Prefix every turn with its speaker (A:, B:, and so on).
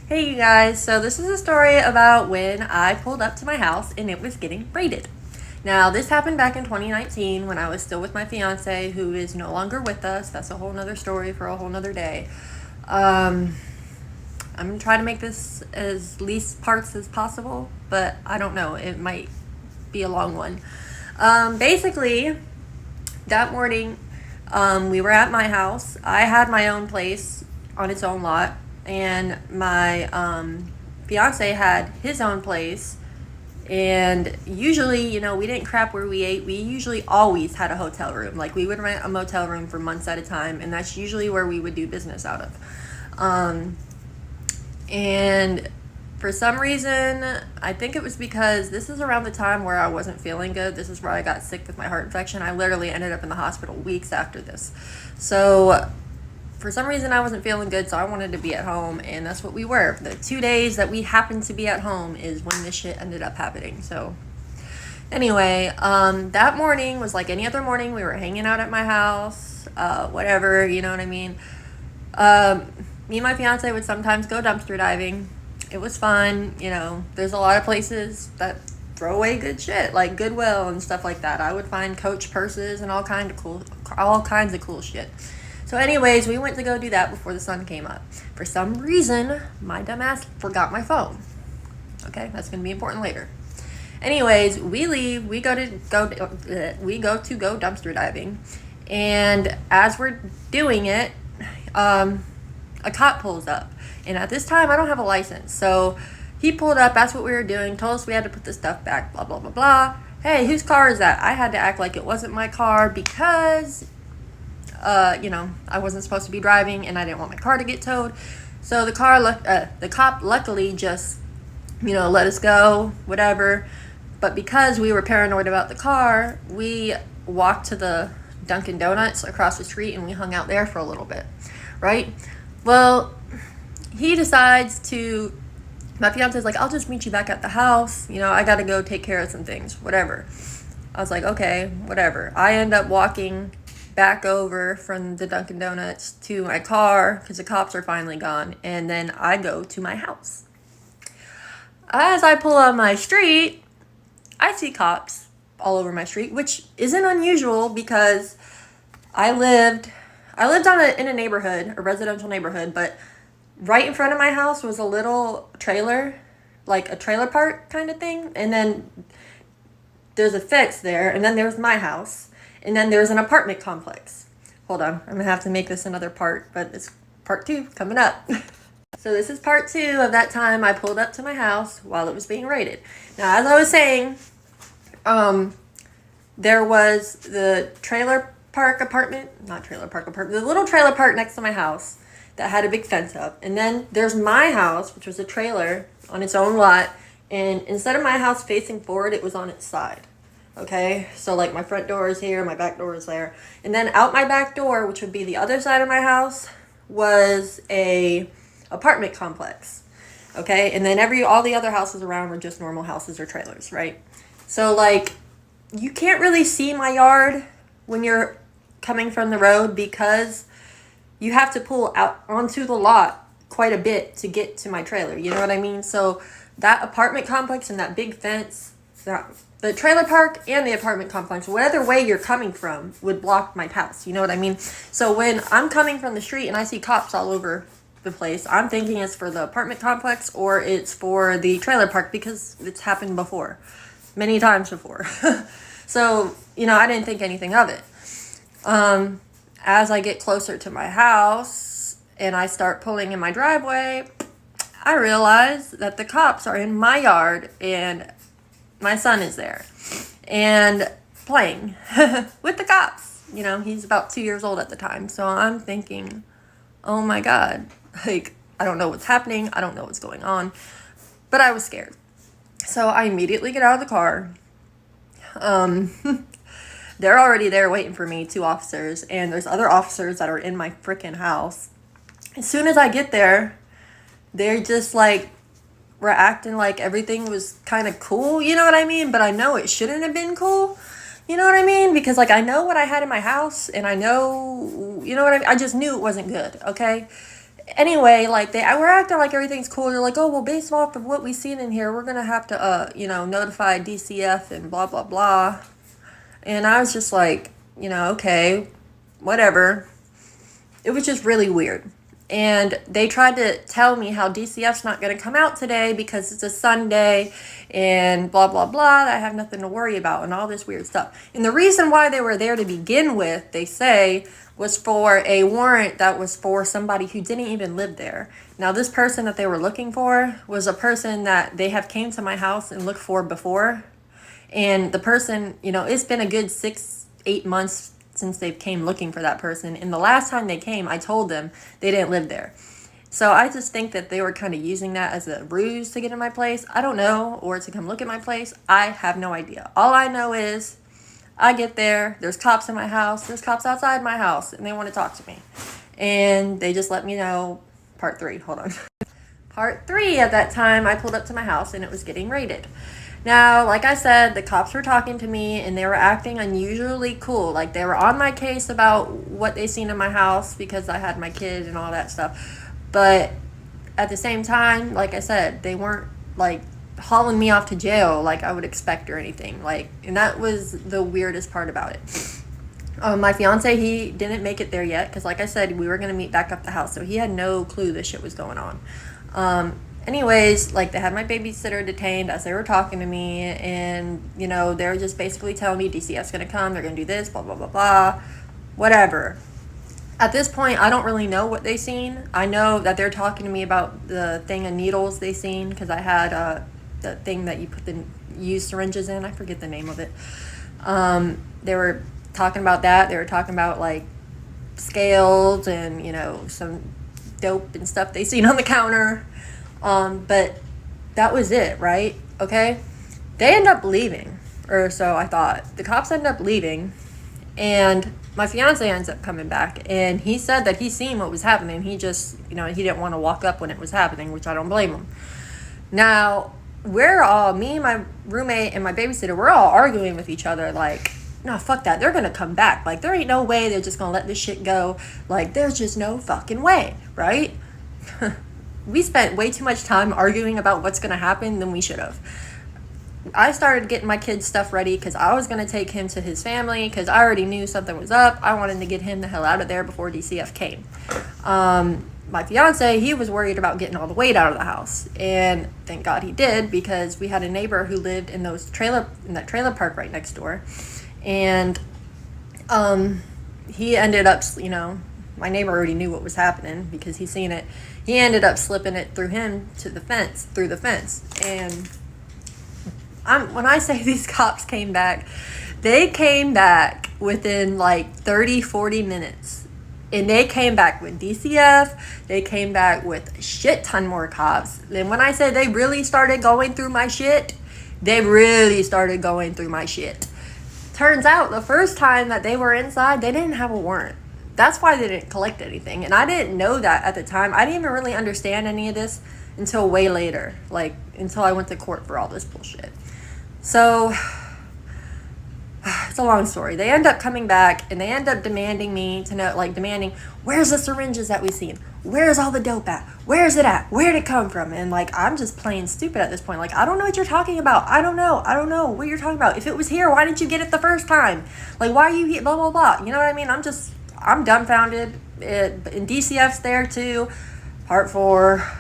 A: Hey you guys, so this is a story about when I pulled up to my house and it was getting raided. Now, this happened back in 2019 when I was still with my fiance, who is no longer with us. That's a whole nother story for a whole nother day. I'm gonna try to make this as least parts as possible, but I don't know, it might be a long one. Basically, that morning, we were at my house. I had my own place on its own lot, and my fiance had his own place. And usually, we didn't crap where we ate. We usually always had a hotel room. Like, we would rent a motel room for months at a time, and that's usually where we would do business out of. And for some reason, I think it was because this is around the time where I wasn't feeling good. This is where I got sick with my heart infection. I literally ended up in the hospital weeks after this. So for some reason, I wasn't feeling good, so I wanted to be at home, and that's what we were. The 2 days that we happened to be at home is when this shit ended up happening. So anyway, that morning was like any other morning. We were hanging out at my house, whatever, you know what I mean? Me and my fiance would sometimes go dumpster diving. It was fun, there's a lot of places that throw away good shit, like Goodwill and stuff like that. I would find Coach purses and all kinds of cool shit. So anyways, we went to go do that before the sun came up. For some reason, my dumbass forgot my phone. Okay, that's going to be important later. Anyways, we leave, we go to go dumpster diving, and as we're doing it, a cop pulls up. And at this time, I don't have a license. So he pulled up, that's what we were doing, told us we had to put the stuff back, blah, blah, blah, blah. Hey, whose car is that? I had to act like it wasn't my car because, I wasn't supposed to be driving and I didn't want my car to get towed. So the cop luckily just, let us go, whatever. But because we were paranoid about the car, we walked to the Dunkin' Donuts across the street and we hung out there for a little bit, right? Well, he decides my fiance's like, I'll just meet you back at the house. I got to go take care of some things, whatever. I was like, okay, whatever. I end up walking back over from the Dunkin' Donuts to my car because the cops are finally gone. And then I go to my house. As I pull on my street, I see cops all over my street, which isn't unusual because I lived in a neighborhood, a residential neighborhood, but right in front of my house was a little trailer, like a trailer park kind of thing. And then there's a fence there, and then there's my house, and then there's an apartment complex. Hold on, I'm gonna have to make this another part, but it's part 2 coming up. So this is part 2 of that time I pulled up to my house while it was being raided. Now, as I was saying, there was the the little trailer park next to my house that had a big fence up. And then there's my house, which was a trailer on its own lot. And instead of my house facing forward, it was on its side. Okay, so like my front door is here, my back door is there. And then out my back door, which would be the other side of my house, was a apartment complex. Okay, and then all the other houses around were just normal houses or trailers, right? So like, you can't really see my yard when you're coming from the road because you have to pull out onto the lot quite a bit to get to my trailer. You know what I mean? So that apartment complex and that big fence, the trailer park and the apartment complex, whatever way you're coming from, would block my house. You know what I mean? So when I'm coming from the street and I see cops all over the place, I'm thinking it's for the apartment complex or it's for the trailer park because it's happened before, many times before. So, I didn't think anything of it. As I get closer to my house and I start pulling in my driveway, I realize that the cops are in my yard and my son is there and playing with the cops. He's about 2 years old at the time. So I'm thinking, oh my God, I don't know what's happening. I don't know what's going on, but I was scared. So I immediately get out of the car. They're already there waiting for me, 2 officers, and there's other officers that are in my freaking house. As soon as I get there, they're just like, we're acting like everything was kind of cool, you know what I mean? But I know it shouldn't have been cool, you know what I mean? Because I know what I had in my house, and I know, you know what I mean? I just knew it wasn't good, okay? Anyway, like we're acting like everything's cool. They're like, oh well, based off of what we've seen in here, we're gonna have to notify DCF and blah blah blah. And I was just like, okay, whatever. It was just really weird. And they tried to tell me how DCF's not going to come out today because it's a Sunday and blah, blah, blah. I have nothing to worry about and all this weird stuff. And the reason why they were there to begin with, they say, was for a warrant that was for somebody who didn't even live there. Now, this person that they were looking for was a person that they have came to my house and looked for before. And the person, it's been a good 6-8 months since they came looking for that person. And the last time they came, I told them they didn't live there. So I just think that they were kind of using that as a ruse to get in my place. I don't know. Or to come look at my place. I have no idea. All I know is I get there. There's cops in my house. There's cops outside my house. And they want to talk to me. And they just let me know. Part 3. Hold on. Part 3, at that time, I pulled up to my house and it was getting raided. Now, like I said, the cops were talking to me and they were acting unusually cool. Like, they were on my case about what they seen in my house because I had my kid and all that stuff. But at the same time, like I said, they weren't, like, hauling me off to jail like I would expect or anything. Like, and that was the weirdest part about it. My fiance, he didn't make it there yet because, like I said, we were going to meet back up the house. So he had no clue this shit was going on. Anyways, like, they had my babysitter detained as they were talking to me, and, they were just basically telling me DCF's going to come, they're going to do this, blah, blah, blah, blah, whatever. At this point, I don't really know what they seen. I know that they're talking to me about the thing of needles they seen, because I had the thing that you put the used syringes in. I forget the name of it. They were talking about that. They were talking about, like, scales and, some dope and stuff they seen on the counter. But that was it, right? Okay. They end up leaving, or so I thought. The cops end up leaving, and my fiance ends up coming back, and he said that he seen what was happening. He just, he didn't want to walk up when it was happening, which I don't blame him. Now, me, my roommate, and my babysitter, we're all arguing with each other, like, no, fuck that. They're going to come back. Like, there ain't no way they're just going to let this shit go. Like, there's just no fucking way, right? We spent way too much time arguing about what's going to happen than we should have. I started getting my kid's stuff ready because I was going to take him to his family because I already knew something was up. I wanted to get him the hell out of there before DCF came. My fiance, he was worried about getting all the weight out of the house. And thank God he did, because we had a neighbor who lived in that trailer park right next door. And he ended up, my neighbor already knew what was happening because he seen it. He ended up slipping it through the fence. And when I say these cops came back, they came back within like 30, 40 minutes. And they came back with DCF. They came back with a shit ton more cops. And when I say they really started going through my shit, they really started going through my shit. Turns out the first time that they were inside, they didn't have a warrant. That's why they didn't collect anything. And I didn't know that at the time. I didn't even really understand any of this until way later. Like, until I went to court for all this bullshit. So, it's a long story. They end up coming back, and they end up demanding me to know, demanding, where's the syringes that we seen? Where's all the dope at? Where's it at? Where'd it come from? And, I'm just plain stupid at this point. I don't know what you're talking about. I don't know what you're talking about. If it was here, why didn't you get it the first time? Why are you here? Blah, blah, blah. You know what I mean? I'm dumbfounded. And DCF's there, too. Part 4.